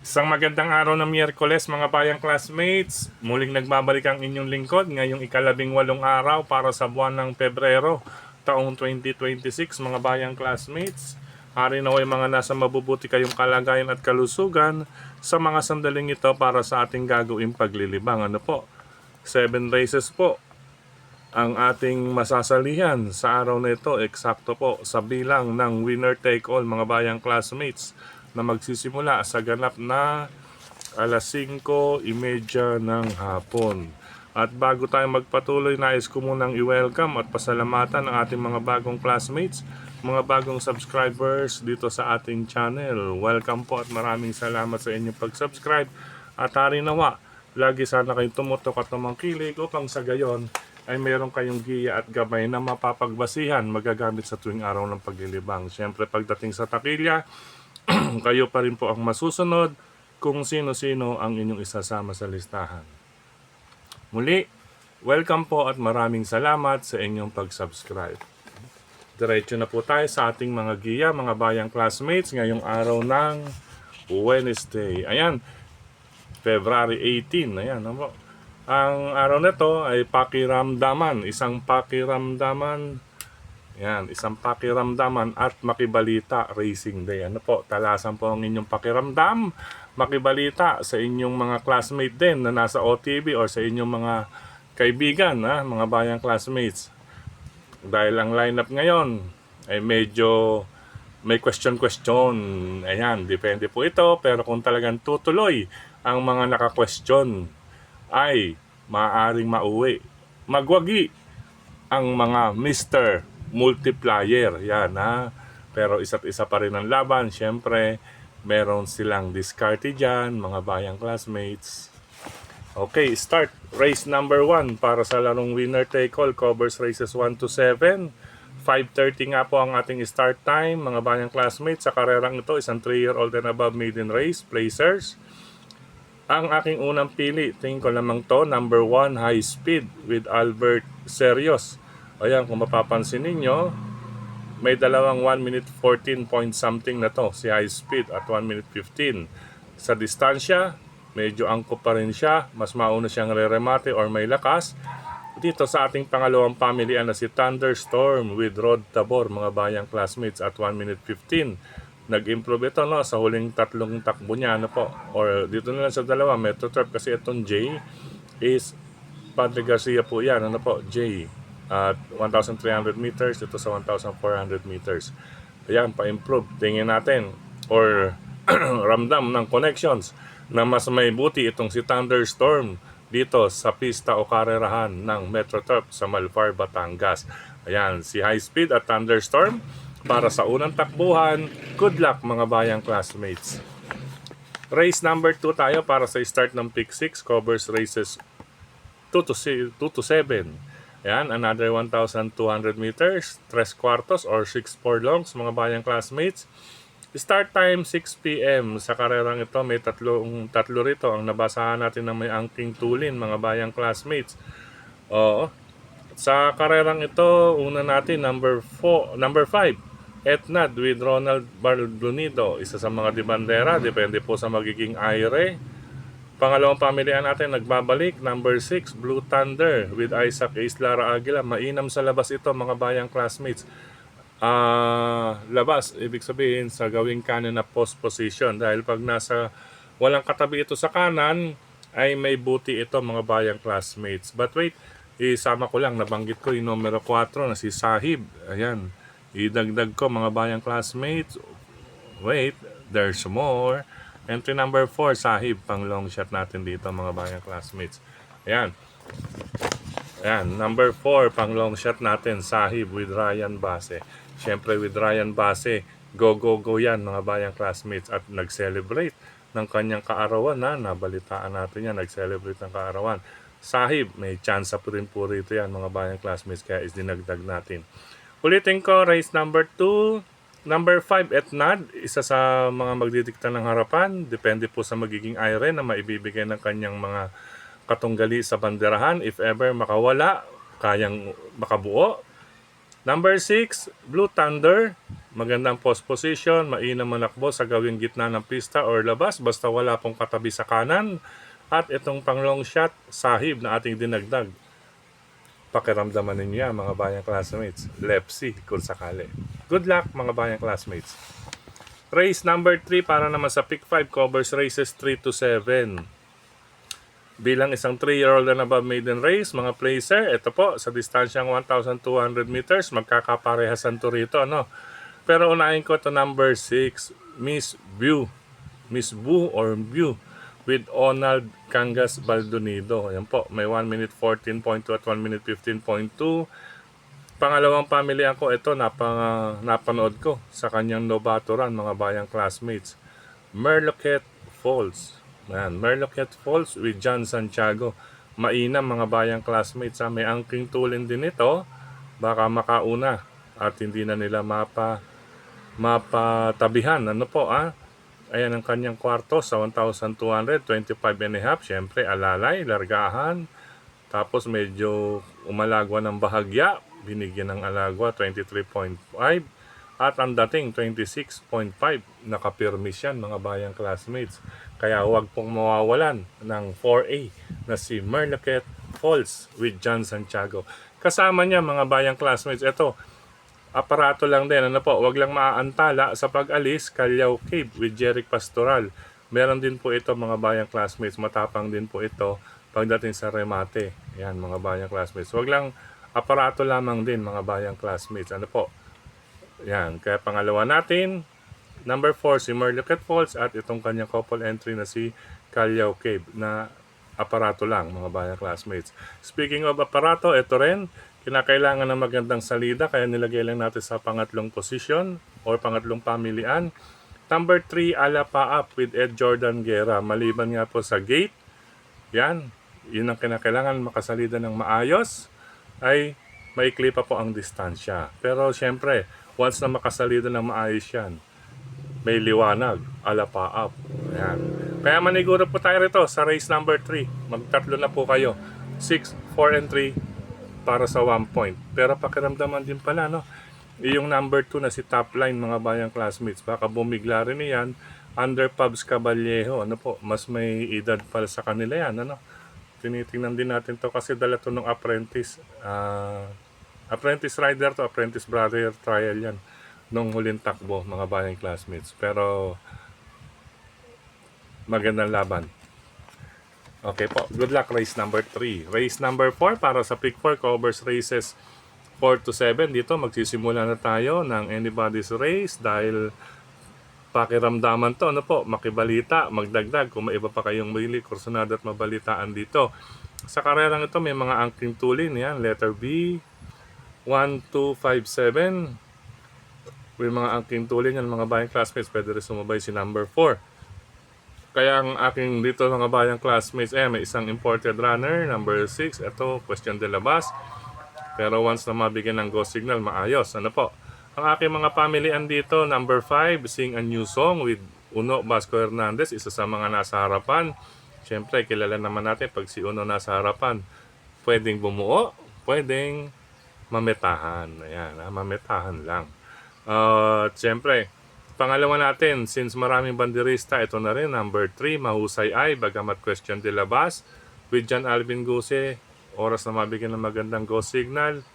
Isang magandang araw ng Miyerkules mga bayang classmates. Muling nagbabalik ang inyong lingkod ngayong ika-18 araw para sa buwan ng Pebrero, taong 2026 mga bayang classmates. Hari naway mga nasa mabubuti kayong kalagayan at kalusugan sa mga sandaling ito para sa ating gagawing paglilibang. Ano po? 7 races po ang ating masasalihan sa araw na ito, eksakto po sa bilang ng winner take all mga bayang classmates na magsisimula sa ganap na alas 5:30 ng hapon. At bago tayo magpatuloy, nais ko munang i-welcome at pasalamatan ang ating mga bagong classmates, mga bagong subscribers dito sa ating channel. Welcome po at maraming salamat sa inyong pag-subscribe. At hari nawa, lagi sana kayong tumutok at tumangkilig upang sa gayon ay mayroon kayong giya at gabay na mapapagbasihan magagamit sa tuwing araw ng paglilibang. Siyempre pagdating sa takilya, kayo pa rin po ang masusunod kung sino-sino ang inyong isasama sa listahan. Muli, welcome po at maraming salamat sa inyong pag-subscribe. Diretso na po tayo sa ating mga giya, mga bayang classmates, ngayong araw ng Wednesday. Ayan, February 18. Ayan, ano po. Ang araw na to ay pakiramdaman, isang pakiramdaman. Yan, isang pakiramdaman at makibalita racing day. Ano po, talasan po ang inyong pakiramdam, makibalita sa inyong mga classmate din na nasa OTB or sa inyong mga kaibigan, mga bayang classmates. Dahil ang lineup ngayon ay medyo may question-question. Ayan, depende po ito. Pero kung talagang tutuloy ang mga naka-question, ay maaaring mauwi. Magwagi ang mga Mr. Multiplier. Yan Pero isa't isa pa rin ang laban. Siyempre, meron silang diskarte dyan, mga bayang classmates. Okay, start. Race number 1 para sa larong winner take all. Covers races 1 to 7. 5:30 nga po ang ating start time, mga bayang classmates. Sa karerang ito, isang 3-year-old and above maiden race, placers. Ang aking unang pili, tingin ko lamang to, number 1, High Speed with Albert Serios. Ayan, kung mapapansin ninyo, may dalawang 1 minute 14 point something na to, si High Speed at 1 minute 15. Sa distansya, medyo angkop pa rin siya, mas mauna siyang re-remate or may lakas. Dito sa ating pangalawang pamilian na si Thunderstorm with Rod Tabor, mga bayang classmates, at 1 minute 15. Nag-improve ito sa huling tatlong takbo niya po. Or dito na lang sa dalawa, Metro Turf, kasi itong J is Padre Garcia po yan, J. At 1,300 meters, ito sa 1,400 meters. Ayan, pa-improve. Tingin natin or ramdam ng connections na mas may buti itong si Thunderstorm dito sa pista o karerahan ng Metro Turf sa Malvar, Batangas. Ayan, si High Speed at Thunderstorm para sa unang takbuhan. Good luck mga bayang classmates. Race number 2 tayo para sa start ng Pick 6. Covers races 2 to 7. Ayan, another 1,200 meters, 3 quartos or 6 furlongs mga bayang classmates. Start time 6 p.m. Sa karerang ito may tatlo rito ang nabasahan natin na may angking tulin mga bayang classmates. Oo. Sa karerang ito, una natin number 5, Etnad with Ronald Baldonido, isa sa mga dibandera, depende po sa magiging aire. Pangalawang pamilihan natin nagbabalik, number 6, Blue Thunder with Isaac Ace Lara Aguila. Mainam sa labas ito mga bayang classmates. Labas, ibig sabihin sa gawing kanan na post position. Dahil pag nasa walang katabi ito sa kanan, ay may buti ito mga bayang classmates. But wait, isama ko lang, nabanggit ko yung numero 4 na si Sahib. Ayan, idagdag ko mga bayang classmates. Wait, there's more. Entry number 4, Sahib, pang long shot natin dito mga bayang classmates. Ayan. Ayan, number 4, pang long shot natin, Sahib with Ryan Base. Siyempre with Ryan Base, go yan mga bayang classmates. At nag-celebrate ng kanyang kaarawan nabalitaan natin yan, nag-celebrate ng kaarawan. Sahib, may chance po rin po rito yan mga bayang classmates, kaya is dinagdag natin. Ulitin ko, race number 2. Number 5, Etnad, isa sa mga magdidikta ng harapan. Depende po sa magiging aire na maibibigay ng kanyang mga katunggali sa banderahan. If ever makawala, kayang makabuo. Number 6, Blue Thunder Magandang post position, mainam manakbo sa gawing gitna ng pista or labas basta wala pong katabi sa kanan. At itong pang long shot, sahib na ating dinagdag. Pakiramdaman ninyo yan, mga bayang classmates. Left C kung sakali. Good luck mga bayang classmates. Race number 3 para naman sa pick 5 covers races 3 to 7. Bilang isang 3-year-old and above maiden race, mga placer, ito po, sa distansyang 1,200 meters, magkakaparehasan to rito, ano? Pero unahin ko to number 6, Miss View. Miss Boo or View with Onald Cangas Baldonido. Ayan po, may 1 minute 14.2 at 1 minute 15.2. Pangalawang pamilya ko, ito, napanood ko sa kanyang Novato Run, mga bayang classmates. Merloquet Falls. Ayan, Merloquet Falls with John Santiago. Mainam mga bayang classmates. May angking tulin din ito. Baka makauna at hindi na nila mapatabihan. Ano po Ayan ang kanyang kwarto sa 1,200, 25 and a half. Siyempre, alalay, largahan. Tapos medyo umalagwa ng bahagya. Binigyan ng alagwa, 23.5. At ang dating, 26.5. Nakapirmis yan, mga bayang classmates. Kaya huwag pong mawawalan ng 4A na si Merloquet Falls with John Santiago. Kasama niya, mga bayang classmates, ito, aparato lang din. Ano po, wag lang maaantala sa pag-alis, Callao Cave with Jeric Pastoral. Meron din po ito, mga bayang classmates. Matapang din po ito pagdating sa remate. Yan, mga bayang classmates. Wag lang aparato lamang din, mga bayang classmates. Ano po? Yan, kaya pangalawa natin, number 4, si Merloquet Falls at itong kanyang couple entry na si Callao Cave na aparato lang, mga bayang classmates. Speaking of aparato, ito rin, kinakailangan ng magandang salida kaya nilagay lang natin sa pangatlong position or pangatlong pamilian. Number 3, Ala Pa-up with Ed Jordan Guerra. Maliban nga po sa gate, yan, yun ang kinakailangan makasalida ng maayos, ay maikli pa po ang distansya. Pero syempre, once na makasalida ng maayos yan, may liwanag, Ala Pa-up. Ayan. Kaya maniguro po tayo rito sa race number 3. Magtatlo na po kayo. 6, 4, and 3 para sa 1 point. Pero pakiramdaman din pala, no? Yung number 2 na si Top Line, mga bayang classmates. Baka bumigla rin yan. Under Pubs Caballejo. Ano po? Mas may edad pala sa kanila yan. Ano? Tinitingnan din natin to kasi dala to ng apprentice. Apprentice rider to, apprentice brother trial yan nung huling takbo, mga bayang classmates. Pero magandang laban. Okay po, good luck race number 3. Race number 4 para sa pick 4 covers races 4 to 7. Dito magsisimula na tayo ng anybody's race dahil pakiramdaman to, ano po, makibalita, magdagdag kung may iba pa kayong mahilig, kursunada at mabalitaan dito. Sa karerang ito may mga angking tulin, yan, letter B, 1257. May mga angking tulin yan, mga bayang classmates, pwede rin sumabay si number 4. Kaya ang aking dito mga bayang classmates, may isang imported runner, number 6, ito, question de labas. Pero once na mabigyan ng go signal, maayos. Ano po? Ang aking mga pamilian dito, number 5, Sing a New Song with Uno Vasco Hernandez, isa sa mga nasa harapan. Siyempre, kilala naman natin pag si Uno nasa harapan, pwedeng bumuo, pwedeng mametahan. Ayan, mametahan lang. Siyempre, pangalawa natin, since maraming banderista, ito na rin, number 3, Mahusay Ay, Bagamat Question de Labas, with John Alvin Guse, oras na mabigyan ng magandang go signal,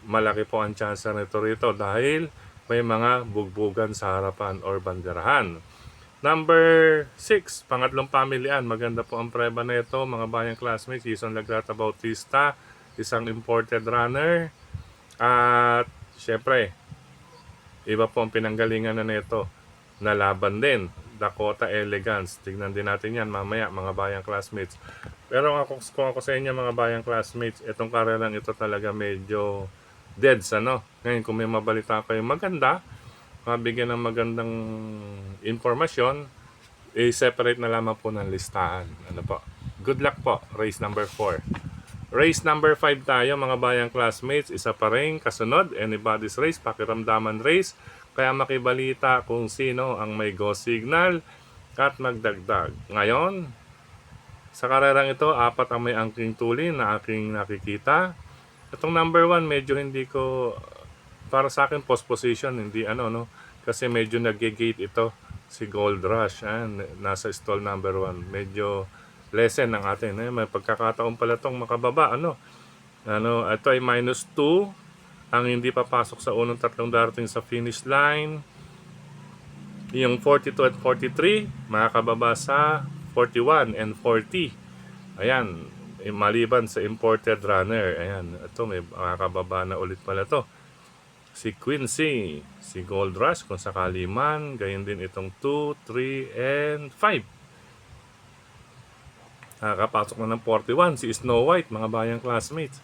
malaki po ang chance nito rito dahil may mga bugbugan sa harapan or banderahan. Number 6, pangatlong pamilian, maganda po ang preba na ito, mga bayang classmates, Jason Lagrata Bautista, isang imported runner, at syempre, iba po ang pinanggalingan na nito na laban din. Dakota Elegance. Tignan din natin yan mamaya, mga bayang classmates. Pero kung ako sa inyo, mga bayang classmates, itong karerang ito talaga medyo deads, ano? Ngayon, kung may mabalita kayo maganda, mabigyan ng magandang informasyon, i-separate na lamang po ng listahan. Ano po? Good luck po, race number 4. Race number 5 tayo, mga bayang classmates. Isa pa rin, kasunod, anybody's race, pakiramdaman race. Kaya makibalita kung sino ang may go signal at magdagdag. Ngayon, sa karerang ito, 4 ang may angking tulin na aking nakikita. Itong number 1, medyo hindi ko para sa akin post position, hindi ano no, kasi medyo nag-gate ito si Gold Rush, nasa stall number 1, medyo lessen ng atin, may pagkakataon pala tong makababa, ito ay -2, ang hindi papasok sa unang tatlong darating sa finish line, yung 42 at 43 makakababa sa 41 and 40. Ayan, maliban sa imported runner. Ayan, ito may makakababa na ulit pala to. Si Quincy, si Gold Rush kung sakali man, gayon din itong 2, 3, and 5. Nakakapasok na ng 41 si Snow White, mga bayang classmates.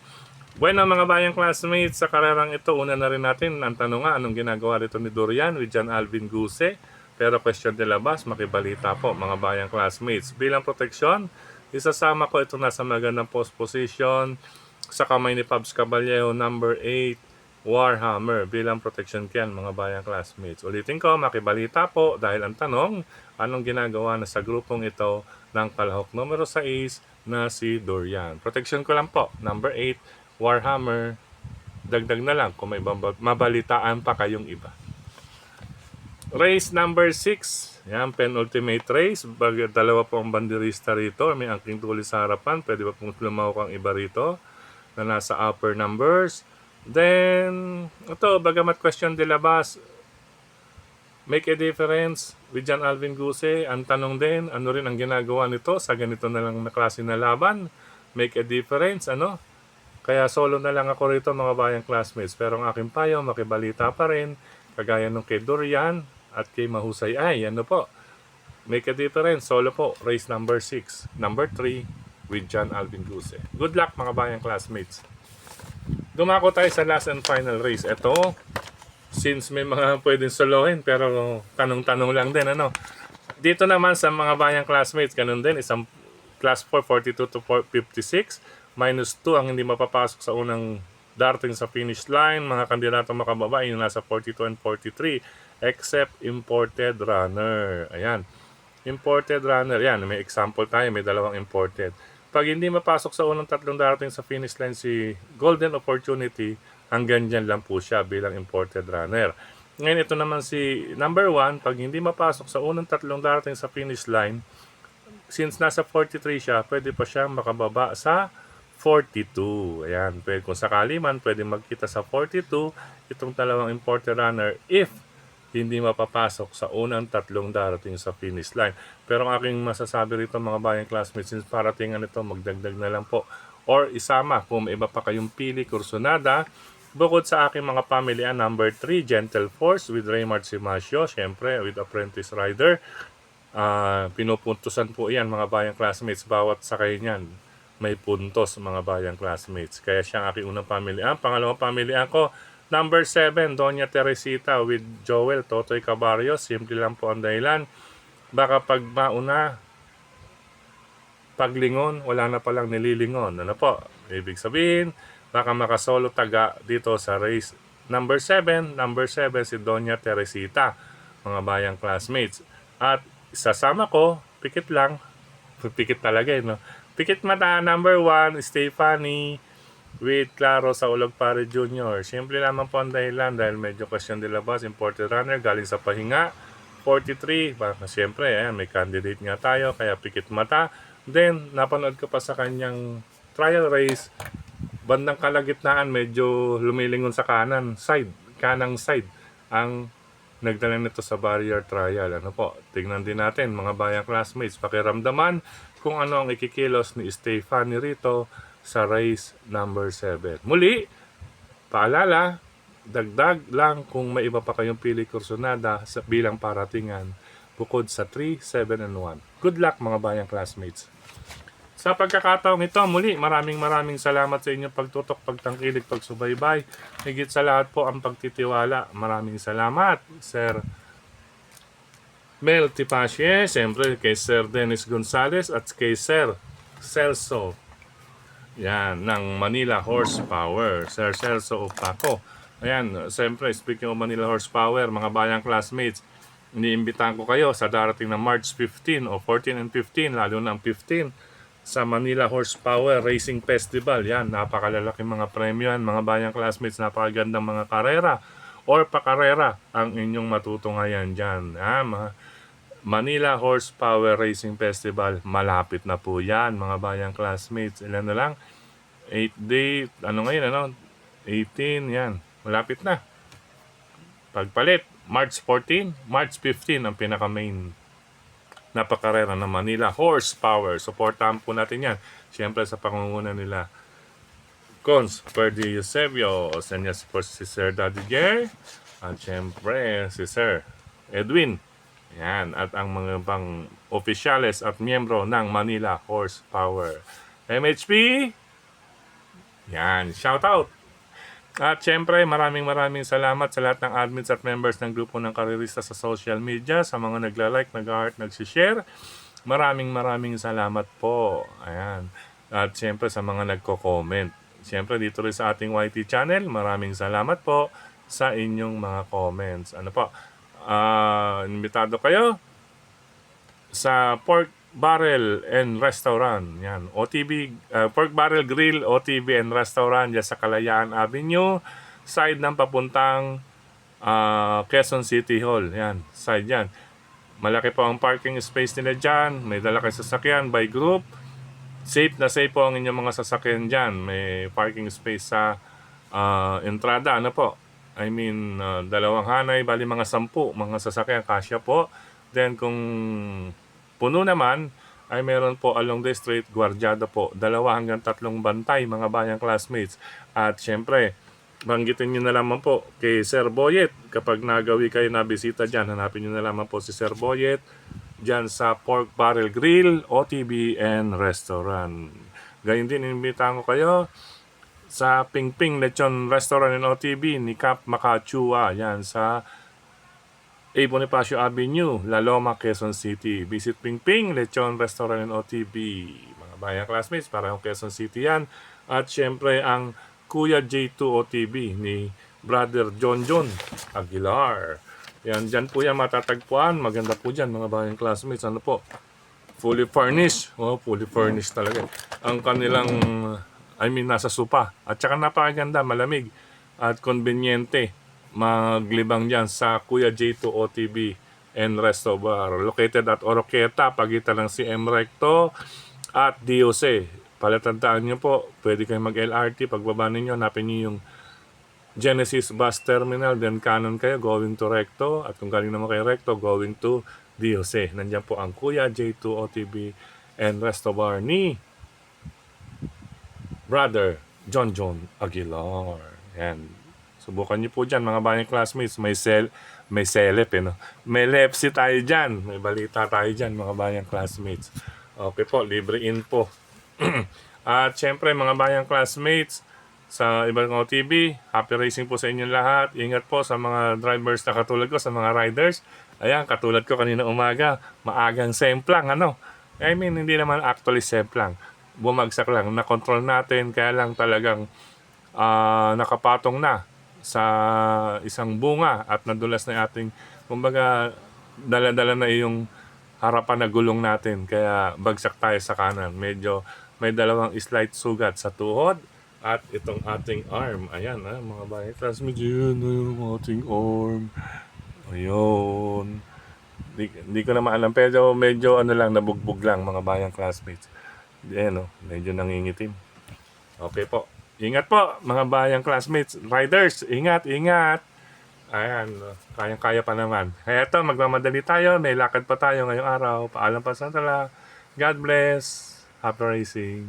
Bueno mga bayang classmates, sa karerang ito, una na rin natin ang tanong nga, anong ginagawa rito ni Dorian with John Alvin Guse? Pero question de labas, makibalita po mga bayang classmates. Bilang proteksyon, isasama ko ito nasa magandang post position sa kamay ni Pabs Caballero, number 8, Warhammer. Bilang protection yan mga bayang classmates. Ulitin ko, makibalita po dahil ang tanong, anong ginagawa na sa grupong ito ng kalahok numero 6 na si Dorian. Protection ko lang po, number 8, Warhammer. Dagdag na lang kung may mabalitaan pa kayong iba. Race number 6. Yan, penultimate race. Dalawa po ang banderista rito. May angking tuloy sa harapan. Pwede ba pong lumawak ang iba rito na nasa upper numbers. Then, ito, bagamat question de labas, make a difference with John Alvin Guse. Ang tanong din, ano rin ang ginagawa nito sa ganito na lang na klase na laban? Make a difference, Kaya solo na lang ako rito mga bayang classmates. Pero ang aking payo, makibalita pa rin. Kagaya nung kay Dorian at kay Mahusay ay, make a difference. Solo po, race number 6. Number 3 with John Alvin Guse. Good luck mga bayang classmates. Dumako tayo sa last and final race. Ito, since may mga pwedeng solohin, pero tanong-tanong lang din, Dito naman sa mga bayang classmates, ganun din, isang class 4, 42 to 56, -2 ang hindi mapapasok sa unang darating sa finish line. Mga kandidato makababa yung nasa 42 and 43, except imported runner. Ayan, imported runner, yan, may example tayo, may dalawang imported. Pag hindi mapasok sa unang tatlong darating sa finish line si Golden Opportunity, hanggang dyan lang po siya bilang imported runner. Ngayon ito naman si number 1, pag hindi mapasok sa unang tatlong darating sa finish line, since nasa 43 siya, pwede pa siyang makababa sa 42. Ayan, pwede, kung sakali man, pwede magkita sa 42 itong dalawang imported runner if hindi mapapasok sa unang tatlong darating sa finish line. Pero ang aking masasabi rito mga bayang classmates, since paratingan ito, magdagdag na lang po. Or isama kung may iba pa kayong pili, kursunada. Bukod sa aking mga pamilya, number 3, Gentle Force with Raymart Simasio, syempre with Apprentice Rider. Pinupuntusan po yan mga bayang classmates, bawat sakay niyan may puntos mga bayang classmates. Kaya siya ang aking unang pamilya. Pangalawang pamilya ko, number 7, Doña Teresita with Joel Totoy Cabarrios. Simple lang po ang dahilan. Baka pag mauna, paglingon, wala na palang nililingon. Ano po? Ibig sabihin, baka makasolo taga dito sa race number 7. Number 7 si Doña Teresita, mga bayang classmates. At isasama ko, pikit lang. Pikit talaga Pikit mata, number 1, Stephanie with Claro sa Ulog Pare Jr. Simple lamang po ang dahilan dahil medyo question de labas, imported runner, galing sa pahinga. 43, baka siyempre, ayan, may candidate nga tayo, kaya pikit mata. Then, napanood ko pa sa kanyang trial race, bandang kalagitnaan, medyo lumilingon sa kanang side, ang nagdala nito sa barrier trial. Tingnan din natin mga bayang classmates, pakiramdaman kung ano ang ikikilos ni Stephanie rito sa race number 7. Muli, paalala, dagdag lang kung may iba pa kayong pili kursunada sa bilang paratingan bukod sa 3, 7, and 1. Good luck mga bayang classmates. Sa pagkakataong ito, muli, maraming salamat sa inyong pagtutok, pagtangkilik, pagsubaybay. Higit sa lahat po ang pagtitiwala. Maraming salamat, Sir Mel Tipache, siyempre kay Sir Dennis Gonzales at kay Sir Celso. Yan, ng Manila Horsepower. Sir Celso Opaco. Ayan, siyempre, speaking of Manila Horsepower, mga bayang classmates, iniimbitahan ko kayo sa darating na March 15 o 14 and 15, lalo na ang 15, sa Manila Horsepower Racing Festival. Yan, napakalalaki mga premyo yan, mga bayang classmates, napakagandang mga karera or pakarera ang inyong matutunghayan dyan. Manila Horsepower Racing Festival, malapit na po yan mga bayang classmates. Ilan na lang? 8 day, ano ngayon, ano? 18, yan. Malapit na. Pagpalit, March 14, March 15 ang pinaka-main na pakarera ng Manila Horsepower. Supportahan po natin yan. Siyempre sa pangunguna nila Cons Perdi Eusebio, Senyas po si Sir Daddy Jer, at siyempre si Sir Edwin. Yan, at ang mga pang opisyales at miyembro ng Manila Horsepower. MHP, yan, shout out! At syempre, maraming salamat sa lahat ng admins at members ng grupo ng karerista sa social media, sa mga nagla-like, nag-heart, nag-share. Maraming salamat po. Ayan. At syempre sa mga nagko-comment. Syempre dito rin sa ating YT channel, maraming salamat po sa inyong mga comments. Ano po? Imbitado kayo sa Pork Barrel and Restaurant. Yan, OTB, Pork Barrel Grill, OTB and Restaurant dyan sa Kalayaan Avenue, side ng papuntang Quezon City Hall. Yan, side yan. Malaki po ang parking space nila dyan. May dala kayo sasakyan by group. Safe na safe po ang inyong mga sasakyan dyan. May parking space sa entrada. Ano po? I mean, dalawang hanay, bali mga 10 mga sasakyan, kasya po. Then kung puno naman, ay meron po along the street, gwardyada po. 2 hanggang 3 bantay, mga bayang classmates. At syempre, banggitin nyo na lamang po kay Sir Boyet. Kapag nagawi kayo na bisita dyan, hanapin nyo na lamang po si Sir Boyet dyan sa Pork Barrel Grill, OTB and Restaurant. Gayun din, inimbitahan ko kayo sa Pingping Lechon Restaurant and OTB ni Cap Makachua. Yan sa A. Bonifacio Avenue, La Loma, Quezon City. Visit Pingping Lechon Restaurant and OTB. Mga bayang classmates, parang Quezon City yan. At syempre ang Kuya J2 OTB ni Brother John Aguilar. Yan, dyan po yan matatagpuan. Maganda po dyan mga bayang classmates. Ano po? Fully furnished. Oh, fully furnished talaga. Ang kanilang, nasa sopa. At saka napakaganda, malamig at konbenyente. Maglibang dyan sa Kuya J2 OTB and Resto Bar. Located at Oroqueta, pagitan ng CM Recto at DOC. Palatandaan nyo po, pwede kayo mag-LRT. Pagbaba ninyo, hanapin nyo yung Genesis Bus Terminal, then kanan kayo, going to Recto. At kung galing naman kayo Recto, going to DOC. Nandiyan po ang Kuya J2 OTB and Resto Bar ni Brother John Aguilar. Yan. Subukan niyo po dyan mga bayang classmates. May selep no? May lepsi tayo dyan. May balita tayo dyan mga bayang classmates. Okay po, libre info. At syempre mga bayang classmates sa ibang OTB, happy racing po sa inyong lahat. Ingat po sa mga drivers na katulad ko, sa mga riders. Ayan, katulad ko kanina umaga, maagang semplang ano. Hindi naman actually semplang. Bumagsak lang, na-control natin, kaya lang talagang nakapatong na sa isang bunga at nadulas na ating, kumbaga, dala-dala na yung harapan na gulong natin, kaya bagsak tayo sa kanan. Medyo may 2 slight sugat sa tuhod at itong ating arm. Ayan, mga bayan classmates, yun yung ating arm. Ayun. Hindi ko na maalam, pero medyo nabugbog lang mga bayang classmates. Ayan, medyo nangingitim. Okay po. Ingat po, mga bayang classmates, riders, ingat. Ayan, kayang-kaya pa naman. Kaya ito, magmamadali tayo, may lakad pa tayo ngayong araw. Paalam pa sa tala. God bless. Happy racing.